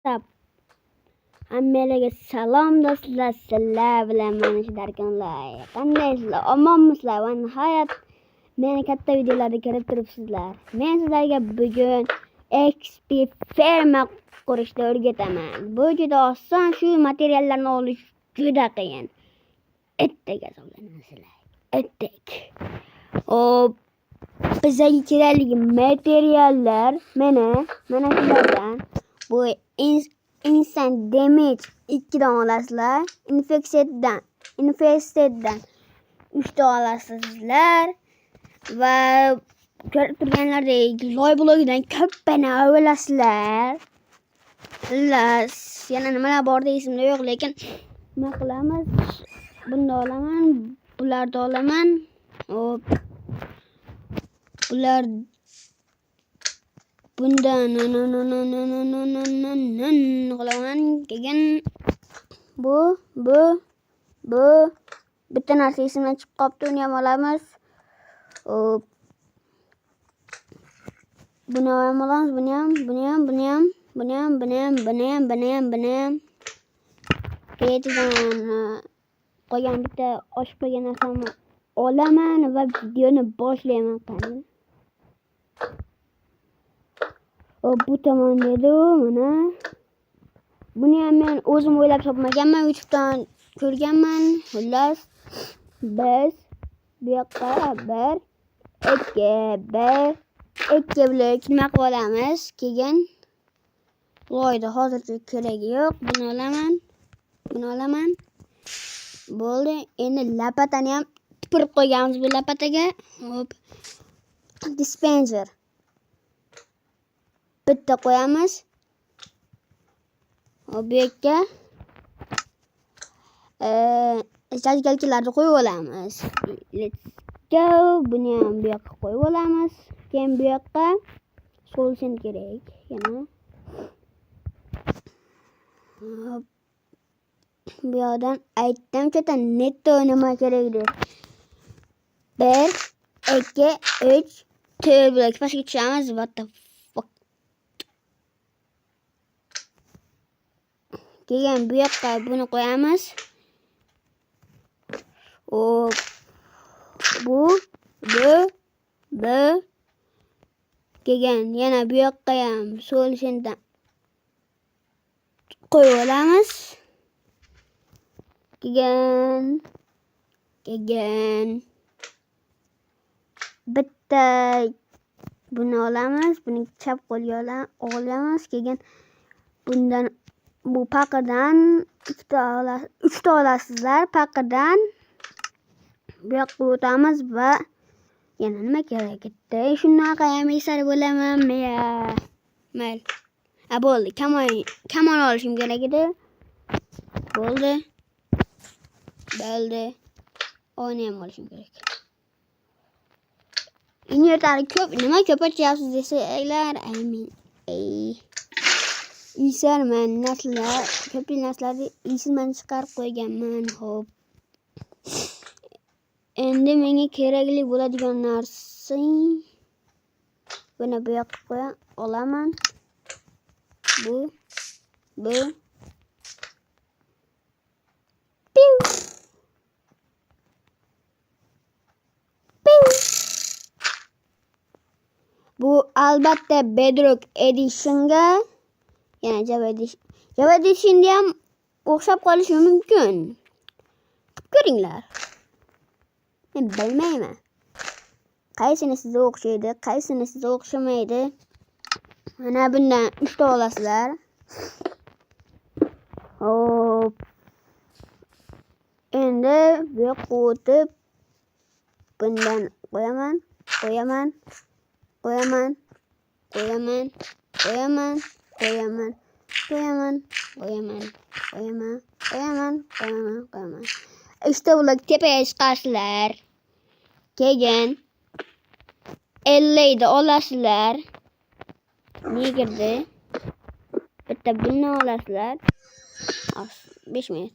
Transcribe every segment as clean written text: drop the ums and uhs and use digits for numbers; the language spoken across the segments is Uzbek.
Tap. Hammalarga salom do'stlar. Sizlar bilan mana shu darkonlar. Qandaysizlar? Omonmisizlar? Va nihoyat meni katta videolarga kirib turibsizlar. Men sizlarga bugun XP ferma qurishni o'rgataman. Bu juda oson. Shu materiallarni olish juda qiyin. Itdek hisoblanasizlar. Itdek. Hop. Bizga kerakli materiallar mana shulardan. Bu instant damage 2 dan olasizlar. Infesteddan 3 dan olasizlar. Va ko'rib turganlaridek loy blogidan ko'pini olasizlar. Yana nimalar bor esimda yo'q, lekin nima qilamiz? Bunda olaman, bularda olaman. Hop. Bular bundan qilaman. Keyin bu bitta narsa esimdan chiqib qolibdi, uni ham olamiz. Hop. Buni ham olamiz, buni ham. Ketidan qolgan bitta oshib qolgan narsamni olaman va videoni boshlayman. Qani. Bu tomonda edi, mana. Buni ham men o'zim o'ylab topmaganman, YouTubedan ko'rganman. Xullas, biz bu yoqqa 1 2 blok nima qilib olamiz? Keyin loyda hozircha keragi yo'q. Buni olaman. Bo'ldi. Endi lapatani ham tupurib qo'yganmiz bu lapataga. Hop. Dispenser bitta qo'yamiz. Bu yerga zajgalchilarni qo'yib olamiz. Let's go. Buni ham bu yoqqa qo'yib olamiz. Keyin bu yoqqa solution kerak yana. Bu yoqdan aytdim chota netto nima kerak deb. 1 2 3 4 blok pastga tushamiz. What the fuck. Keyin bu yoqqa buni qo'yamiz. Hop. Bu keyin yana bu yoqqa ham solutiondan qo'yib olamiz. Keyin bitta buni olamiz. Buni chap qo'lga olamiz. Keyin bundan bu paqirdan 3 ta olasizlar. Paqirdan bu yoqqa o'tamiz va yana nima kerak edi? Shunaqa ham esar bo'laman. Mayli. Bo'ldi. Kamon olishim kerak edi. Bo'ldi. Oyni ham olishim kerak. Invertari ko'p, nima ko'paytyapsiz desanglar, isarman narsalar, ko'p narsalarni esimdan chiqarib qo'yganman. Hop. Endi menga kerakli bo'ladigan narsa buni bu yoqqa qo'ya olaman. Bu bu albatta Bedrock Edition'ga, yana Java Edition'da ham o'xshab qolishi mumkin. Ko'ringlar. Men bilmayman. Qaysini sizga o'xshaydi, qaysini sizga o'xshamaydi. Mana bundan 3 ta olasizlar. Hop. Endi bu yoqqa o'tib bundan qo'yaman. İşte bular tepeye chiqasizlar. Keyin 50 da olasizlar. Ne girdi? Bitta buni olasizlar. 5 minut.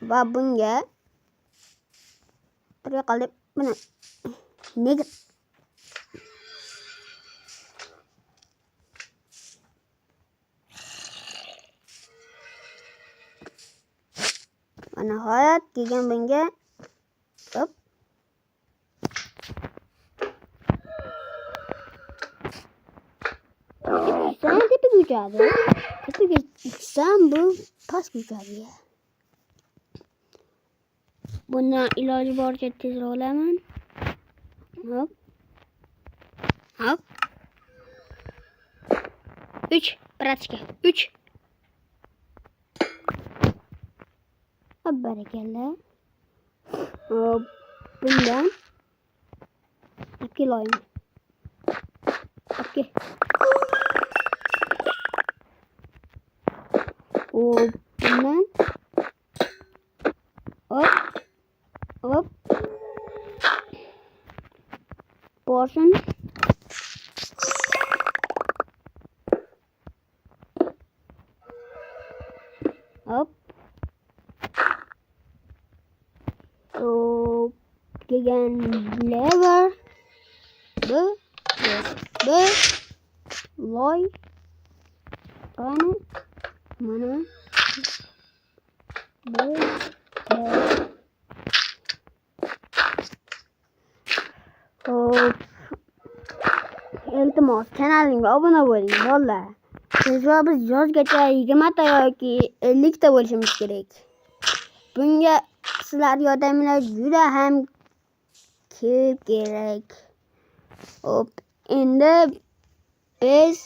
Va bunga bir qilib Buni nega nihoyat kelgan bunga hop sen tepiga uchadi. Tepiga uçsam bu pastga uchadi. Bundan iloji boricha tezroq olaman. Hop. Hop. 3 pratika 3. Barakalla. Hop. Bundan iloyim. Okey. Hop. Bundan hop. Hop. Portion. Hop. Hop. Again lever. Bu. Loy. Mana. Bu. Hop. Iltimos kanalimga obuna bo'ling bolalar. Biz yozgacha 20 ta yoki 50 ta bo'lishimiz kerak. Bunga sizlar yordaminglar juda ham ko'p kerak. Hop, endi bizga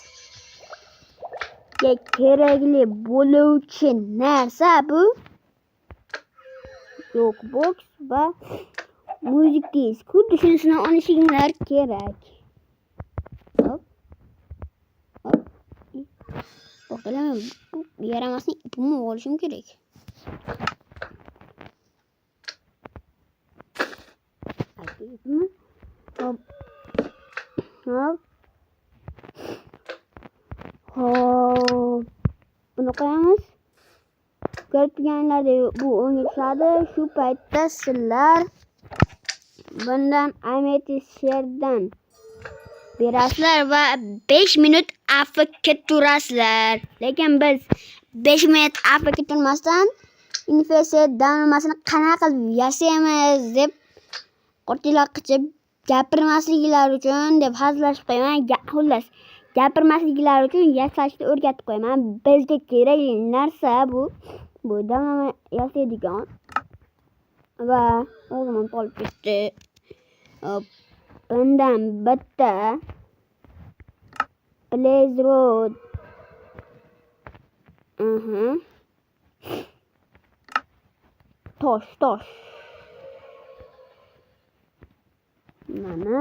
kerakli bo'luvchi narsa bu Jokbox va music disk. Xuddi shunisini olishinglar kerak. Hop. Hop. To'xtalamay, bu yaramasni ipimni olishim kerak. Hop. Hop. Hop. Buni qo'yamiz. Ko'rib turganlaringizdek bu o'ngga tushadi. Shu paytda sizlar bundan ametist sherdan berasizlar va 5 minut AFK turasizlar. Lekin biz 5 minut AFK turmasdan Infested damlamasini qanaqa qilib yasaymiz deb qo'rqinglar qichib gapirmasliklari uchun deb hazillashib qo'yaman. Xullas, gapirmasliklari uchun yasashni o'rgatib qo'yaman. Bizga kerakli narsa bu damlama yasaydigan va o'g'lim qolib ketdi. Bundan bitta Blaze Road. Tosh. Mana.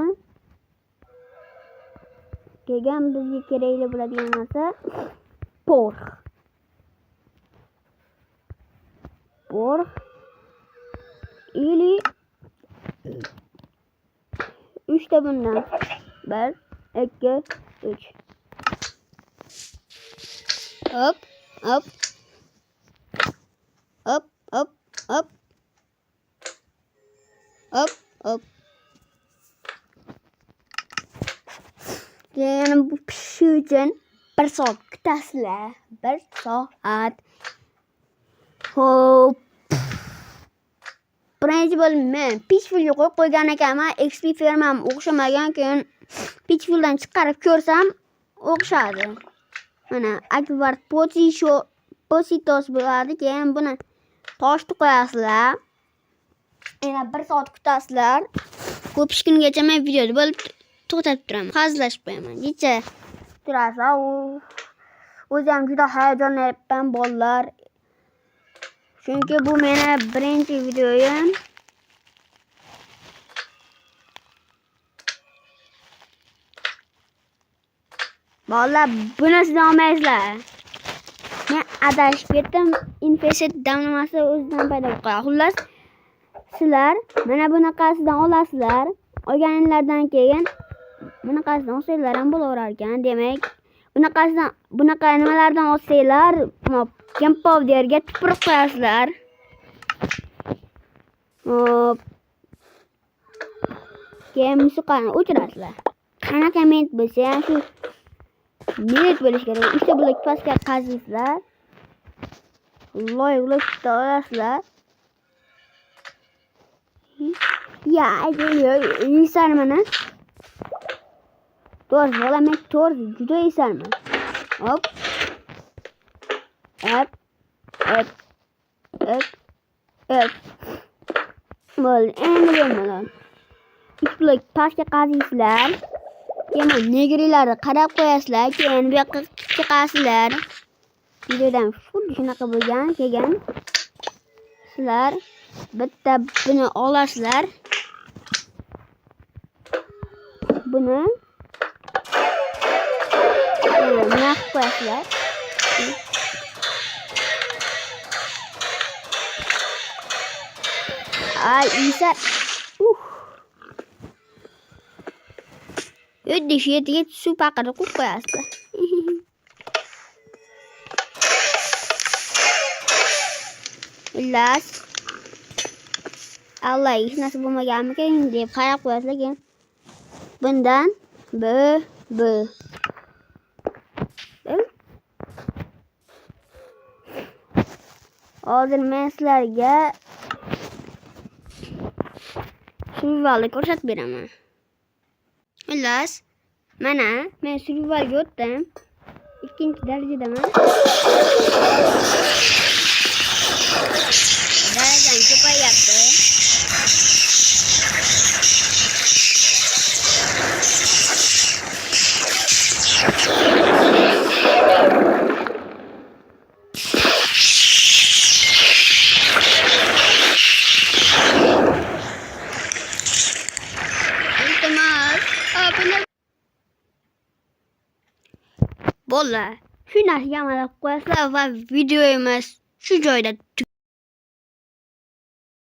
Kelgan bizga kerakli bo'ladigan narsa porx. Ili 3 ta bundan. 1, 2, 3. Hop. Yani bu pişiyor için 1 soat kutasizlar. 1 soat. Hop. Birinchi bo'lib men Pitchfulga qo'yib qo'ygan ekanman. XP fermam o'xshamagan, keyin Pitchfuldan chiqarib ko'rsam o'xshadi. Mana Akvart Positos bo'ladi. Keyin buni toshni qo'yasizlar. Yana 1 soat kutasizlar. Ko'p kungacha men videoda bo'lib to'xtatib turaman. Hazillashib qo'yaman. Necha turasizlar. O'zi ham juda hayajonlanyapman bolalar. Chunki bu meni birinchi videoyim. Bolalar buni siz olmaysizlar. Men adashib ketdim. Infested damlamasi o'zidan paydo bo'lgan. Xullas, sizlar mana bunaqasidan olasizlar. Olganinglardan keyin bunaqasidan olsanglar ham bo'laverar ekan. Demak, bunaqa nimalardan olsanglar, Game Powderga tupurib qo'yasizlar. Keyin musiqani o'chirasizlar. Qanaqa minut bo'lsa ham shu minut bo'lishi kerak. 3 ta blok pastga qaziysizlar. Loy tuta olasizlar. Ya, yeysanmana. To'g'ri, men to'g'ri juda yeysanman. Hop. Hop. Hop. Hop. Hop. Bo'ldi, endi bo'lmagan. 3 blok pastga qaziysizlar. Keyin negrilarni qarab qo'yasizlar, keyin bu yoqqa chiqasizlar. Videodan shunaqa bo'lgan, keyin sizlar bitta buni olasizlar. Buni naq qo'yasizlar. Ay, isa. Ödüş yet su pakada koyasizlar. Illas. Allah hech narsa bo'lmaganmikan deb qarab qo'yasizlar, keyin bundan bu. Hozir men sizlarga survivalni ko'rsatib beraman. Illas, mana men survivalga o'tdim. 2-darajadaman. Darajam ko'payapti. Bo'ldi. Shu narsaga amal qilib qo'yasizlar va videomiz shu joyda